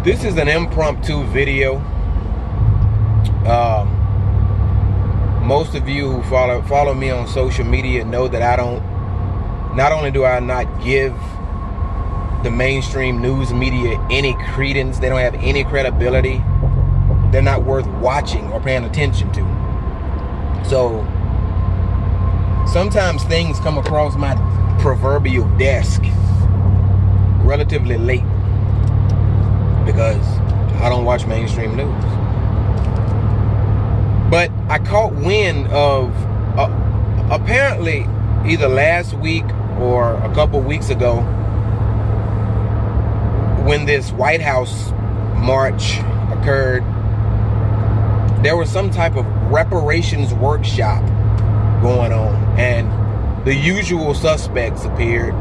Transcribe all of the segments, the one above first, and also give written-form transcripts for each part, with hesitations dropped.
This is an impromptu video. Most of you who follow me on social media know that not only do I not give the mainstream news media any credence, they don't have any credibility, they're not worth watching or paying attention to. So sometimes things come across my proverbial desk relatively late because I don't watch mainstream news. But I caught wind of apparently either last week or a couple weeks ago, when this White House march occurred, there was some type of reparations workshop going on, and the usual suspects appeared.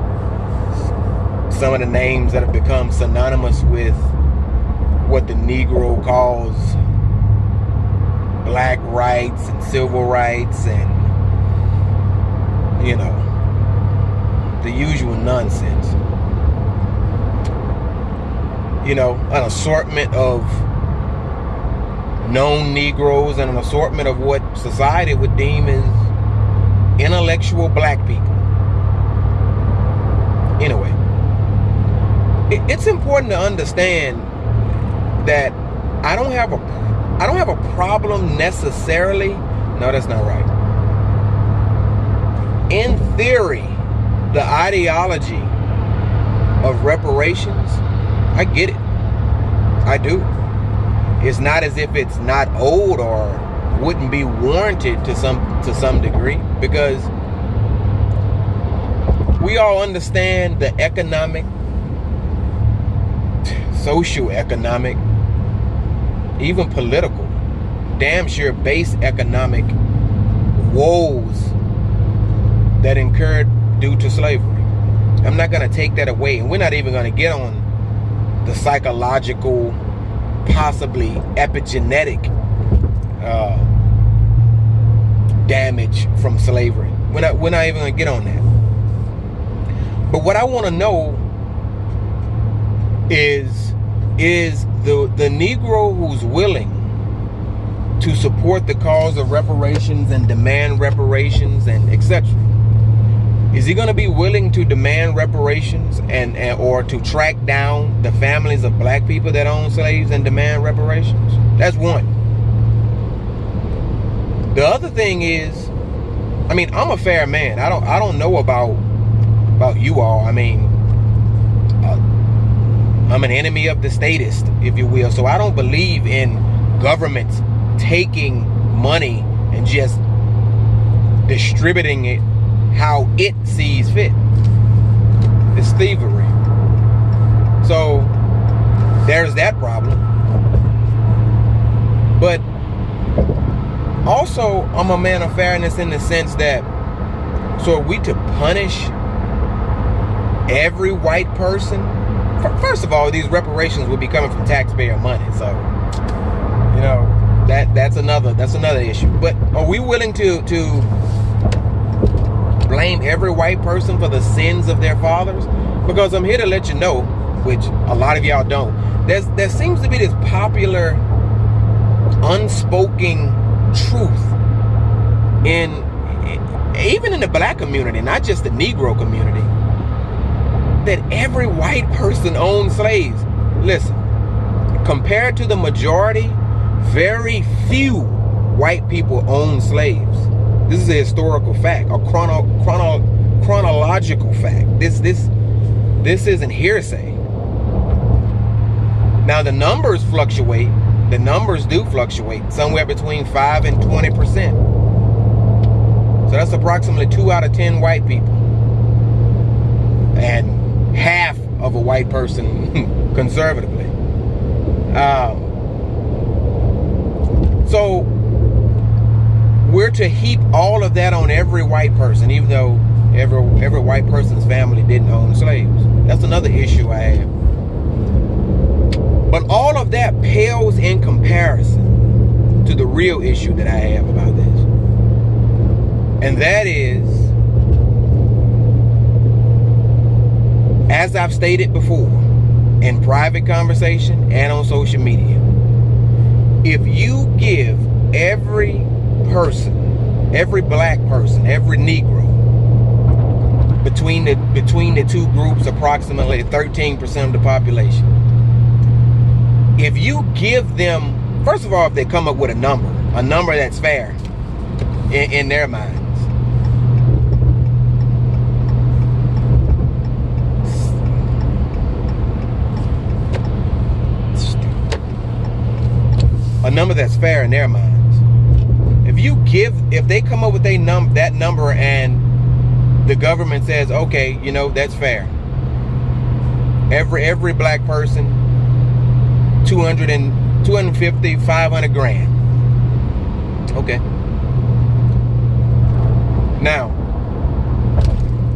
Some of the names that have become synonymous with what the Negro calls black rights and civil rights, and you know, the usual nonsense. You know, an assortment of known Negroes and an assortment of what society would deem as intellectual black people. Anyway, it's important to understand that I don't have a problem necessarily. No, that's not right. In theory, the ideology of reparations, I get it. I do. It's not as if it's not old or wouldn't be warranted to some degree, because we all understand the economic, socio-economic, even political, damn sure base economic woes that incurred due to slavery. I'm not going to take that away, and we're not even going to get on the psychological, possibly epigenetic damage from slavery. We're not even going to get on that. But what I want to know is the Negro who's willing to support the cause of reparations and demand reparations and etc. Is he going to be willing to demand reparations and or to track down the families of black people that own slaves and demand reparations? That's one. The other thing is, I mean, I'm a fair man. I don't know about you all. I mean, I'm an enemy of the statist, if you will. So I don't believe in governments taking money and just distributing it how it sees fit. It's thievery. So there's that problem. But also, I'm a man of fairness in the sense that, so are we to punish every white person? First of all, these reparations would be coming from taxpayer money, so you know that's another issue. But are we willing to blame every white person for the sins of their fathers? Because I'm here to let you know, which a lot of y'all don't, there seems to be this popular unspoken truth even in the black community, not just the Negro community, that every white person owned slaves. Listen, compared to the majority, very few white people own slaves. This is a historical fact, a chronological fact. This isn't hearsay. Now the numbers fluctuate. The numbers do fluctuate, somewhere between 5 and 20%. So that's approximately 2 out of 10 white people, and half of a white person conservatively. So we're to heap all of that on every white person, even though every white person's family didn't own slaves. That's another issue I have. But all of that pales in comparison to the real issue that I have about this. And that is, as I've stated before, in private conversation and on social media. If you give every person, every black person, every Negro, between the two groups, approximately 13% of the population, if you give them, first of all, if they come up with a number that's fair in their minds, a number that's fair in their minds. If they come up with that number and the government says, okay, you know, that's fair. Every black person, 250, 500 grand. Okay. Now,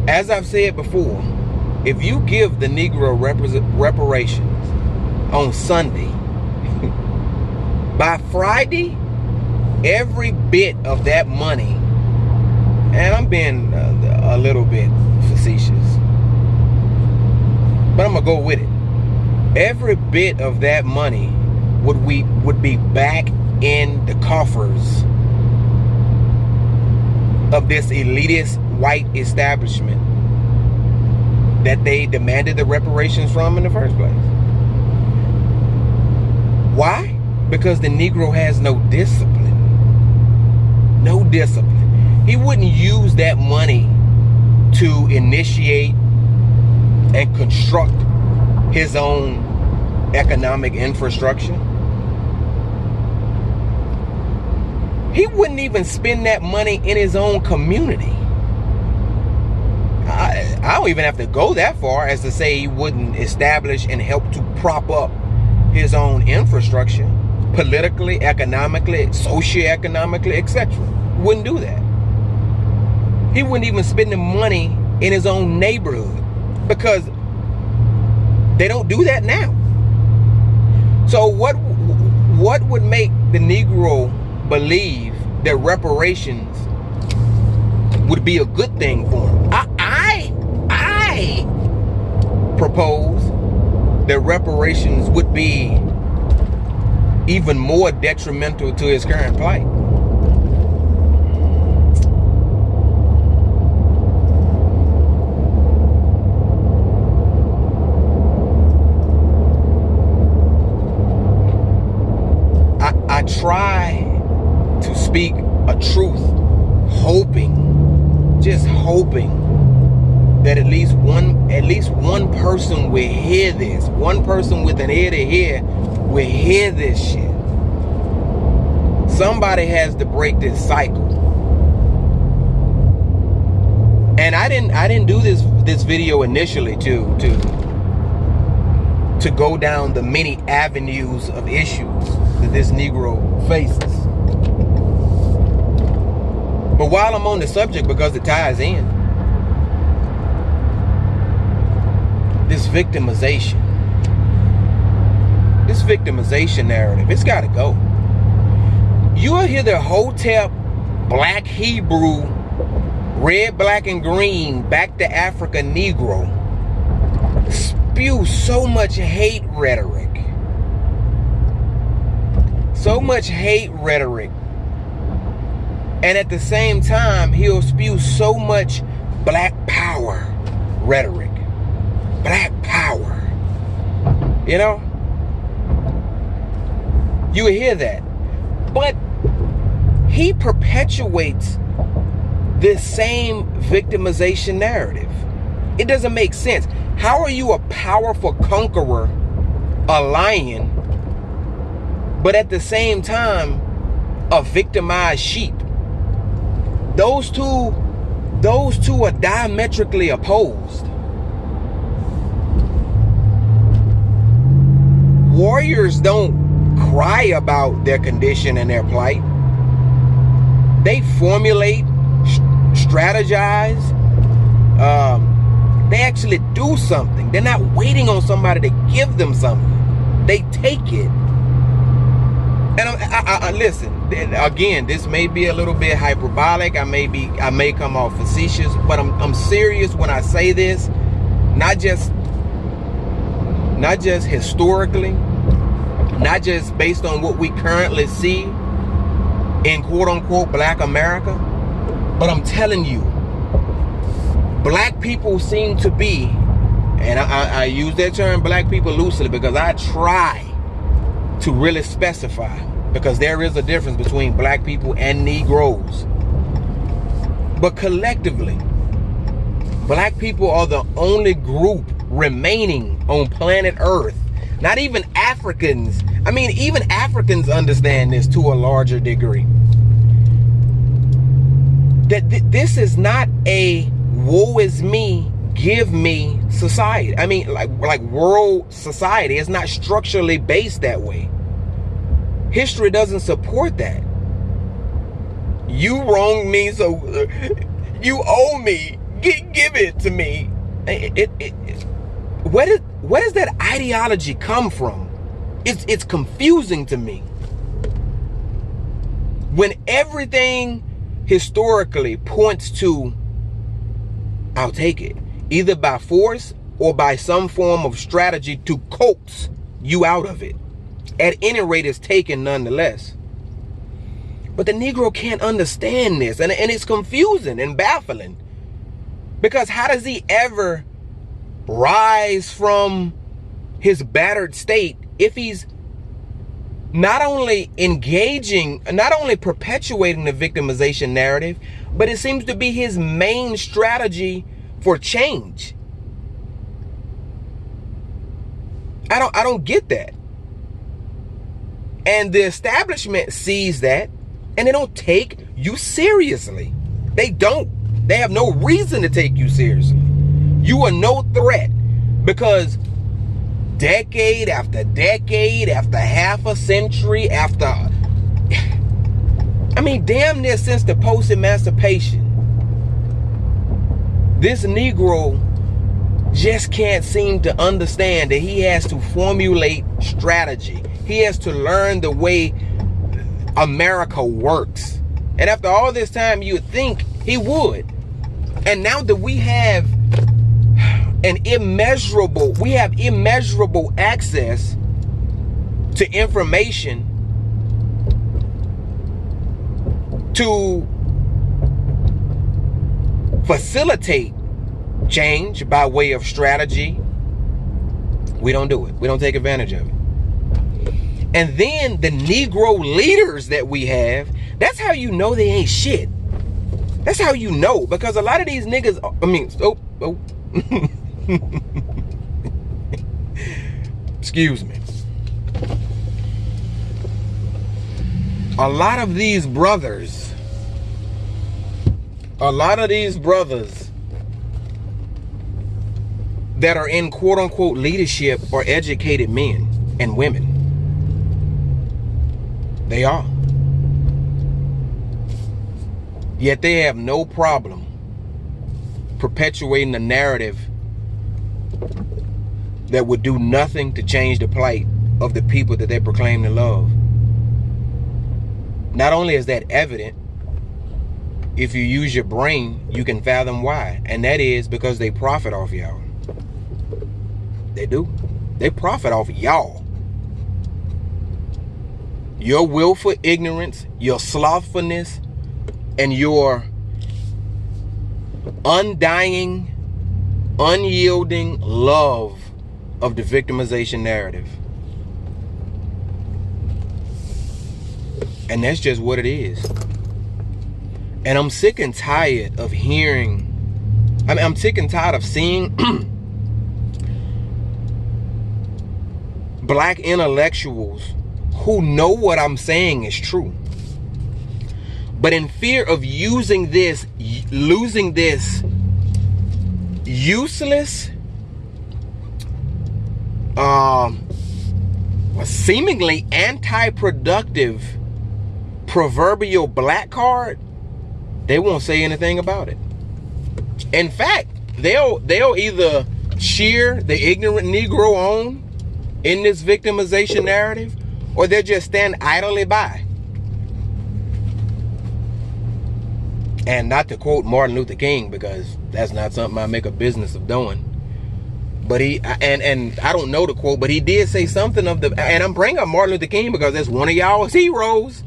as I've said before, if you give the Negro reparations on Sunday, by Friday, every bit of that money, and I'm being a little bit facetious, but I'm gonna go with it. Every bit of that money would be back in the coffers of this elitist white establishment that they demanded the reparations from in the first place. Why? Because the Negro has no discipline. No discipline. He wouldn't use that money to initiate and construct his own economic infrastructure. He wouldn't even spend that money in his own community. I don't even have to go that far as to say he wouldn't establish and help to prop up his own infrastructure, politically, economically, socioeconomically, etc. Wouldn't do that. He wouldn't even spend the money in his own neighborhood, because they don't do that now. So what would make the Negro believe that reparations would be a good thing for him? I propose that reparations would be even more detrimental to his current plight. I try to speak a truth, just hoping that at least one person will hear this. One person with an ear to hear will hear this shit. Somebody has to break this cycle. And I didn't do this video initially to go down the many avenues of issues that this Negro faces. But while I'm on the subject, because it ties in, this victimization narrative, it's got to go. You'll hear the Hotep, Black Hebrew, red, black, and green, back to Africa Negro spew so much hate rhetoric. So much hate rhetoric. And at the same time, he'll spew so much black power rhetoric. Black power. You know? You hear that. But he perpetuates this same victimization narrative. It doesn't make sense. How are you a powerful conqueror, a lion, but at the same time a victimized sheep? Those two are diametrically opposed. Warriors don't cry about their condition and their plight. They formulate, strategize. They actually do something. They're not waiting on somebody to give them something. They take it. And I listen. Again, this may be a little bit hyperbolic. I may come off facetious, but I'm serious when I say this. Not just not just historically, not just based on what we currently see in quote-unquote Black America, but I'm telling you, Black people seem to be, and I use that term Black people loosely because I try to really specify, because there is a difference between Black people and Negroes. But collectively, Black people are the only group remaining on planet Earth. Not even Africans. I mean, even Africans understand this to a larger degree. That this is not a woe is me, give me society. I mean, like world society. It's not structurally based that way. History doesn't support that. You wronged me, so you owe me. Give it to me. Where does that ideology come from? It's confusing to me. When everything historically points to, I'll take it, either by force or by some form of strategy to coax you out of it. At any rate, it's taken nonetheless. But the Negro can't understand this, and it's confusing and baffling. Because how does he ever rise from his battered state if he's not only engaging, not only perpetuating the victimization narrative, but it seems to be his main strategy for change? I don't get that. And the establishment sees that, and they don't take you seriously. They don't. They have no reason to take you seriously. You are no threat, because decade after decade, after half a century, after, I mean, damn near since the post-emancipation, this Negro just can't seem to understand that he has to formulate strategy. He has to learn the way America works. And after all this time, you would think he would. And now that we have immeasurable access to information to facilitate change by way of strategy, we don't do it. We don't take advantage of it. And then the Negro leaders that we have, that's how you know they ain't shit. That's how you know, because a lot of these niggas, excuse me. A lot of these brothers that are in quote unquote leadership are educated men and women. They are. Yet they have no problem perpetuating a narrative that would do nothing to change the plight of the people that they proclaim to love. Not only is that evident, if you use your brain, you can fathom why. And that is because they profit off y'all. They do. They profit off y'all. Your willful ignorance, your slothfulness, and your undying, unyielding love of the victimization narrative. And that's just what it is. And I'm sick and tired of hearing, I'm sick and tired of seeing black intellectuals who know what I'm saying is true, but in fear of losing this useless, seemingly anti-productive proverbial black card, they won't say anything about it. In fact, they'll either cheer the ignorant Negro on in this victimization narrative, or they'll just stand idly by. And not to quote Martin Luther King, because that's not something I make a business of doing, But and I don't know the quote, but he did say something of the, and I'm bringing up Martin Luther King because that's one of y'all's heroes.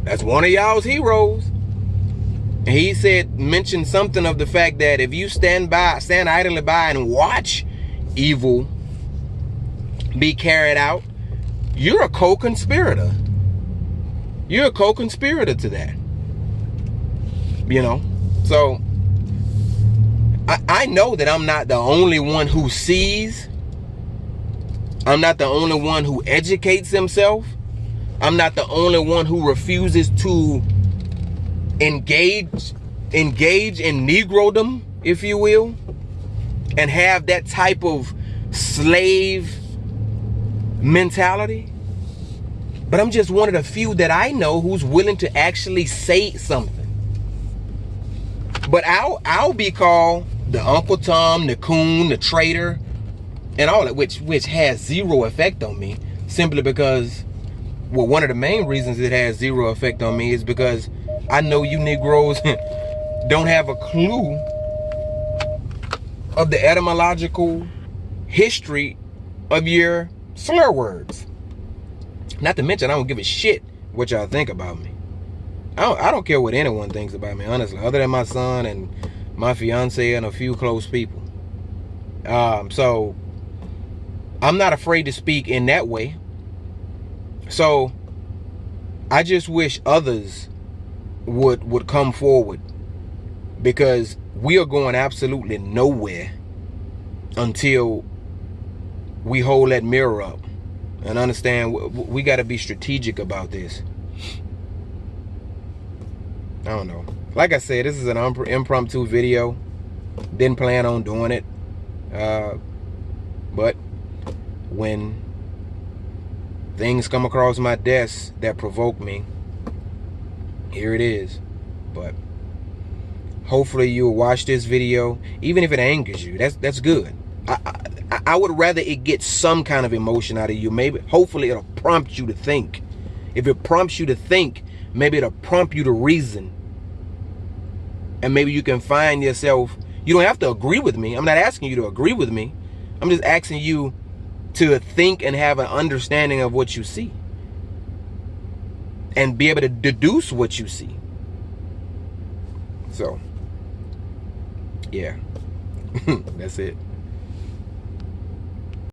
That's one of y'all's heroes. And he mentioned something of the fact that if you stand idly by and watch evil be carried out, you're a co-conspirator. You're a co-conspirator to that. You know? So I know that I'm not the only one who sees. I'm not the only one who educates himself. I'm not the only one who refuses to engage in Negrodom, if you will, and have that type of slave mentality. But I'm just one of the few that I know who's willing to actually say something. But I'll be called the Uncle Tom, the coon, the traitor, and all that, which has zero effect on me, simply because, well, one of the main reasons it has zero effect on me is because I know you Negroes don't have a clue of the etymological history of your slur words. Not to mention, I don't give a shit what y'all think about me. I don't care what anyone thinks about me, honestly, other than my son and my fiance and a few close people. So I'm not afraid to speak in that way. So I just wish others would come forward, because we are going absolutely nowhere until we hold that mirror up and understand we got to be strategic about this. I don't know. Like I said, this is an impromptu video. Didn't plan on doing it. But when things come across my desk that provoke me, here it is. But hopefully you'll watch this video, even if it angers you. That's good. I would rather it get some kind of emotion out of you. Maybe, hopefully it'll prompt you to think. If it prompts you to think, maybe it'll prompt you to reason. And maybe you can find yourself, you don't have to agree with me. I'm not asking you to agree with me. I'm just asking you to think and have an understanding of what you see. And be able to deduce what you see. So, yeah. That's it.